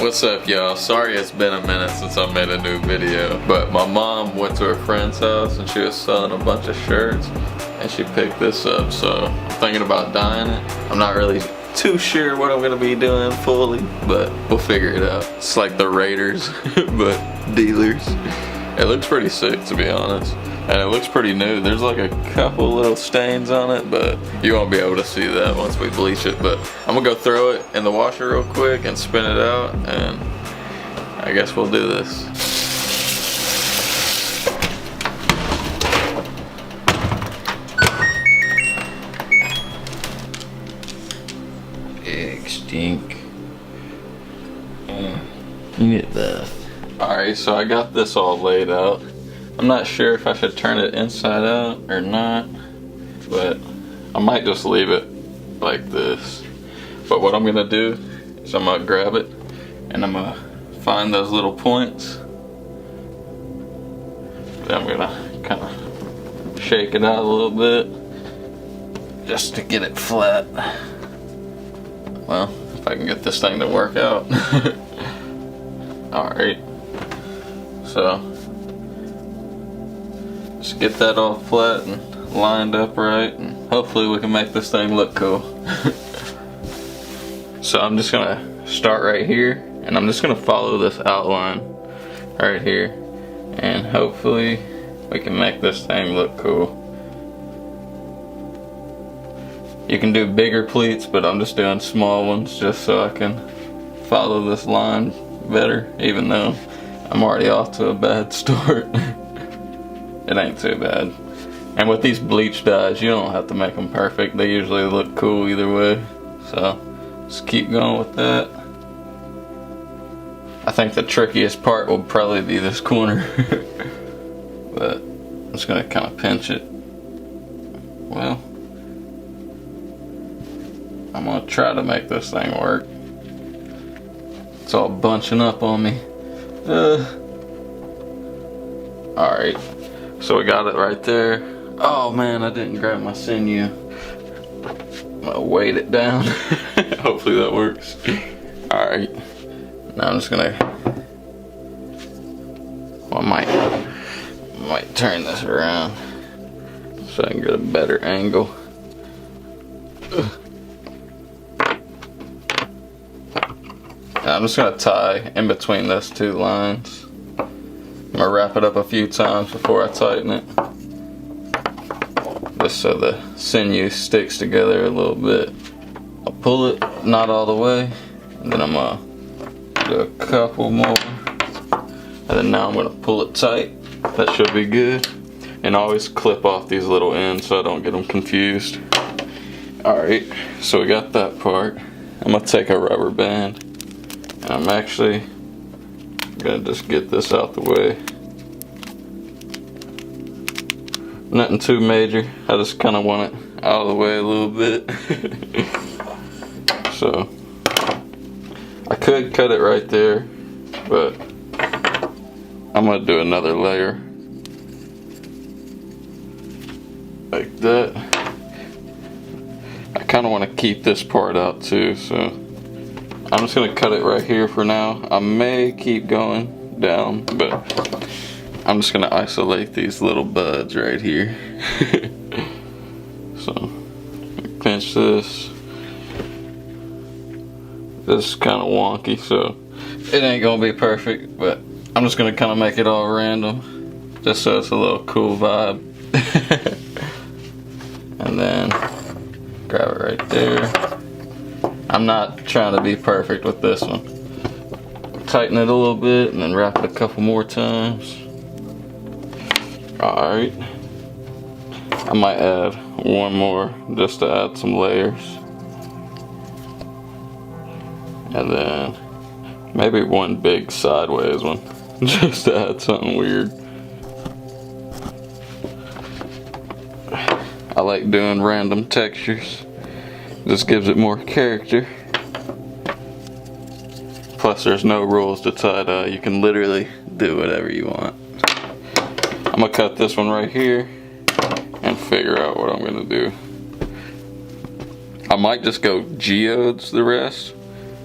What's up, y'all? Sorry it's been a minute since I made a new video, but my mom went to her friend's house and she was selling a bunch of shirts and she picked this up, so I'm thinking about dyeing it. I'm not really too sure what I'm gonna be doing fully, but we'll figure it out. It's like the Raiders, but dealers. It looks pretty sick, to be honest. And it looks pretty new. There's like a couple little stains on it, but you won't be able to see that once we bleach it. But I'm gonna go throw it in the washer real quick and spin it out, and I guess we'll do this. Egg stink. Get that. Alright, so I got this all laid out. I'm not sure if I should turn it inside out or not, but I might just leave it like this. But what I'm gonna do is I'm gonna grab it and I'm gonna find those little points. Then I'm gonna kind of shake it out a little bit just to get it flat. Well, if I can get this thing to work out. Alright, so just get that all flat and lined up right, and hopefully we can make this thing look cool. So I'm just gonna start right here, and I'm just gonna follow this outline right here, and hopefully we can make this thing look cool. You can do bigger pleats, but I'm just doing small ones just so I can follow this line better, even though I'm already off to a bad start. It ain't too bad. And with these bleach dyes, you don't have to make them perfect. They usually look cool either way. So just keep going with that. I think the trickiest part will probably be this corner. But I'm just gonna kind of pinch it. Well, I'm gonna try to make this thing work. It's all bunching up on me. Alright. So we got it right there. Oh man, I didn't grab my sinew. I'm gonna weight it down. Hopefully that works. Alright. Now I'm just gonna, well, I might turn this around so I can get a better angle. Now I'm just gonna tie in between those two lines. I'm gonna wrap it up a few times before I tighten it, just so the sinew sticks together a little bit. I'll pull it, not all the way, and then I'm gonna do a couple more, and then now I'm gonna pull it tight. That should be good. And always clip off these little ends so I don't get them confused. Alright, so we got that part. I'm gonna take a rubber band, and I'm actually gonna just get this out the way. Nothing too major. I just kind of want it out of the way a little bit. So I could cut it right there, but I'm gonna do another layer like that. I kind of want to keep this part out too, so I'm just gonna cut it right here for now. I may keep going down, but I'm just gonna isolate these little buds right here. So pinch this. This is kind of wonky, so it ain't gonna be perfect, but I'm just gonna kind of make it all random, just so it's a little cool vibe. And then grab it right there. I'm not trying to be perfect with this one. Tighten it a little bit and then wrap it a couple more times. Alright. I might add one more just to add some layers. And then maybe one big sideways one just to add something weird. I like doing random textures. Just gives it more character. Plus there's no rules to tie-dye. You can literally do whatever you want. I'm gonna cut this one right here and figure out what I'm gonna do. I might just go geodes the rest,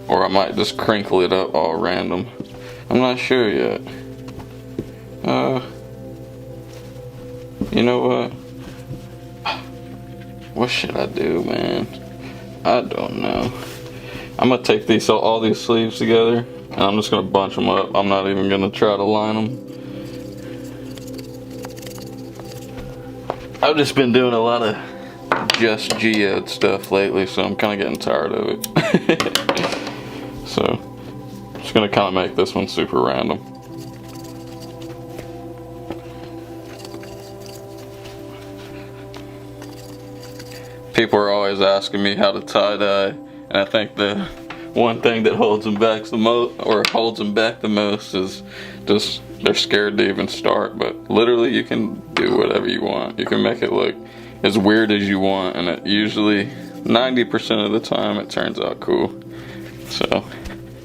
or I might just crinkle it up all random. I'm not sure yet. You know what? What should I do, man? I don't know. I'm gonna take these all these sleeves together, and I'm just gonna bunch them up. I'm not even gonna try to line them. I've just been doing a lot of just geode stuff lately, so I'm kind of getting tired of it. So, I'm just gonna kind of make this one super random. People are always asking me how to tie-dye, and I think the one thing that holds them back the most, is just they're scared to even start. But literally, you can do whatever you want. You can make it look as weird as you want, and it usually 90% of the time it turns out cool. So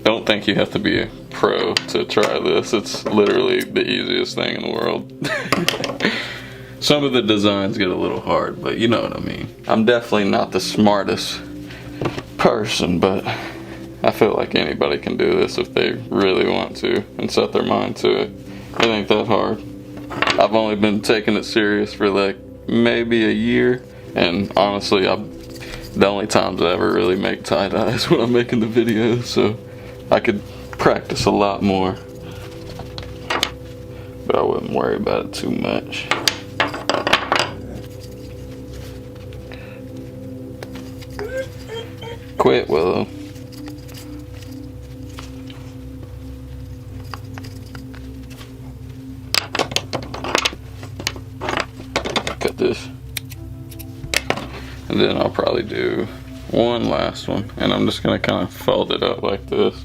don't think you have to be a pro to try this. It's literally the easiest thing in the world. Some of the designs get a little hard, but you know what I mean. I'm definitely not the smartest person, but I feel like anybody can do this if they really want to and set their mind to it. It ain't that hard. I've only been taking it serious for like maybe a year, and honestly, the only times I ever really make tie-dye is when I'm making the videos, so I could practice a lot more, but I wouldn't worry about it too much. Quit, Willow. Cut this. And then I'll probably do one last one, and I'm just gonna kind of fold it up like this.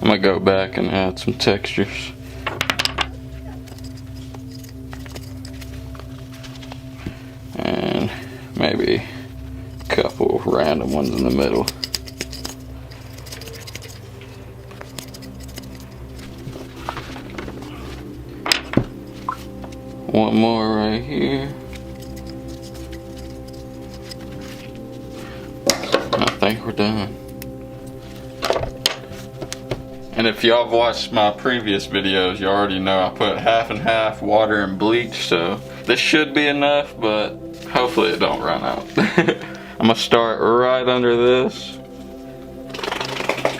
I'm gonna go back and add some textures. And maybe a couple random ones in the middle. One more right here. I think we're done. And if y'all have watched my previous videos, you already know I put half and half water and bleach, so this should be enough, but hopefully it don't run out. I'm gonna start right under this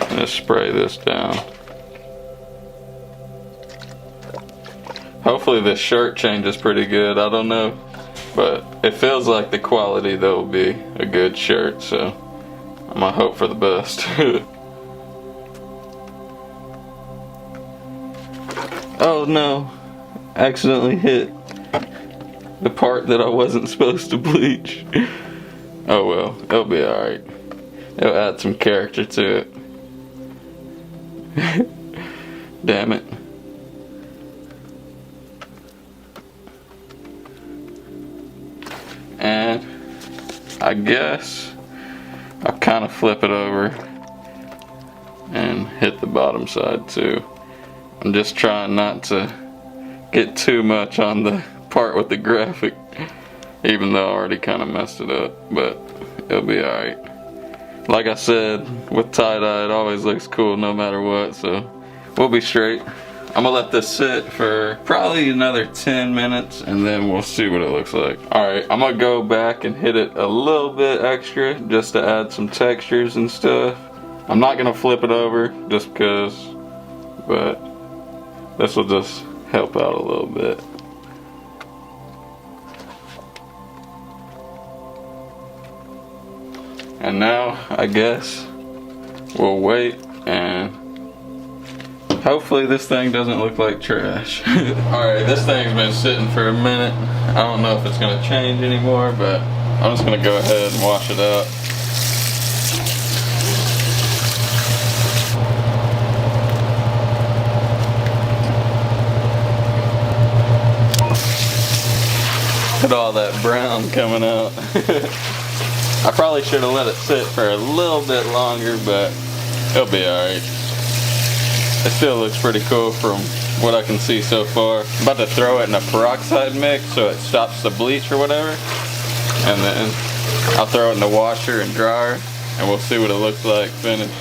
and just spray this down. Hopefully this shirt changes pretty good, I don't know, but it feels like the quality though will be a good shirt, so I'm gonna hope for the best. Oh no, accidentally hit the part that I wasn't supposed to bleach. Oh well, it'll be alright. It'll add some character to it. Damn it. And I guess I'll kind of flip it over and hit the bottom side too. I'm just trying not to get too much on the part with the graphic, even though I already kind of messed it up, but it'll be alright. Like I said, with tie-dye it always looks cool no matter what, so we'll be straight. I'm gonna let this sit for probably another 10 minutes and then we'll see what it looks like. Alright, I'm gonna go back and hit it a little bit extra just to add some textures and stuff. I'm not gonna flip it over just because, but this will just help out a little bit. And now, I guess, we'll wait and hopefully this thing doesn't look like trash. Alright, this thing's been sitting for a minute. I don't know if it's gonna change anymore, but I'm just gonna go ahead and wash it out. Look at all that brown coming out. I probably should have let it sit for a little bit longer, but it'll be alright. It still looks pretty cool from what I can see so far. I'm about to throw it in a peroxide mix so it stops the bleach or whatever. And then I'll throw it in the washer and dryer and we'll see what it looks like finished.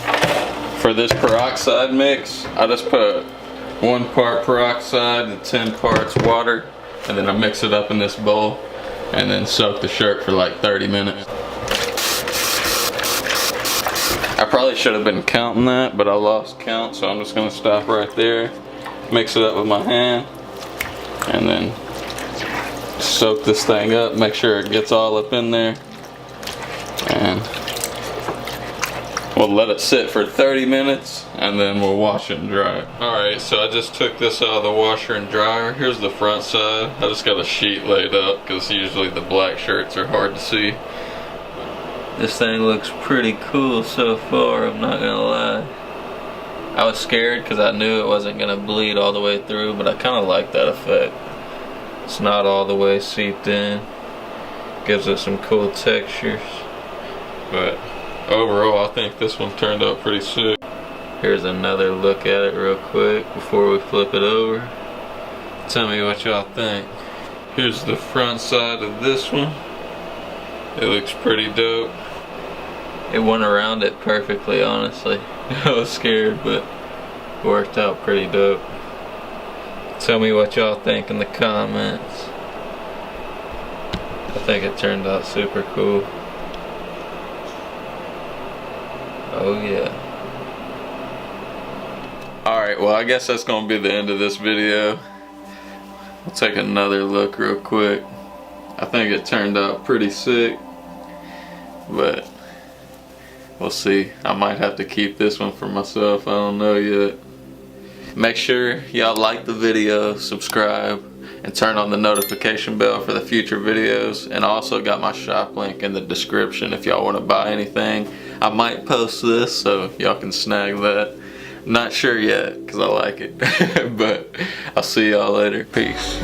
For this peroxide mix, I just put 1 part peroxide and 10 parts water, and then I mix it up in this bowl and then soak the shirt for like 30 minutes. I probably should have been counting that, but I lost count, so I'm just gonna stop right there, mix it up with my hand, and then soak this thing up, make sure it gets all up in there, and we'll let it sit for 30 minutes and then we'll wash it and dry it. Alright, so I just took this out of the washer and dryer. Here's the front side. I just got a sheet laid up because usually the black shirts are hard to see. This thing looks pretty cool so far, I'm not gonna lie. I was scared because I knew it wasn't gonna bleed all the way through, but I kind of like that effect. It's not all the way seeped in. Gives it some cool textures. But overall, I think this one turned out pretty sick. Here's another look at it real quick before we flip it over. Tell me what y'all think. Here's the front side of this one. It looks pretty dope. It went around it perfectly, honestly. I was scared, but it worked out pretty dope. Tell me what y'all think in the comments. I think it turned out super cool. Oh yeah. Alright, well I guess that's gonna be the end of this video. We'll take another look real quick. I think it turned out pretty sick, but we'll see. I might have to keep this one for myself, I don't know yet. Make sure y'all like the video, subscribe, and turn on the notification bell for the future videos. And I also got my shop link in the description if y'all want to buy anything. I might post this so y'all can snag that. Not sure yet because I like it. But I'll see y'all later. Peace.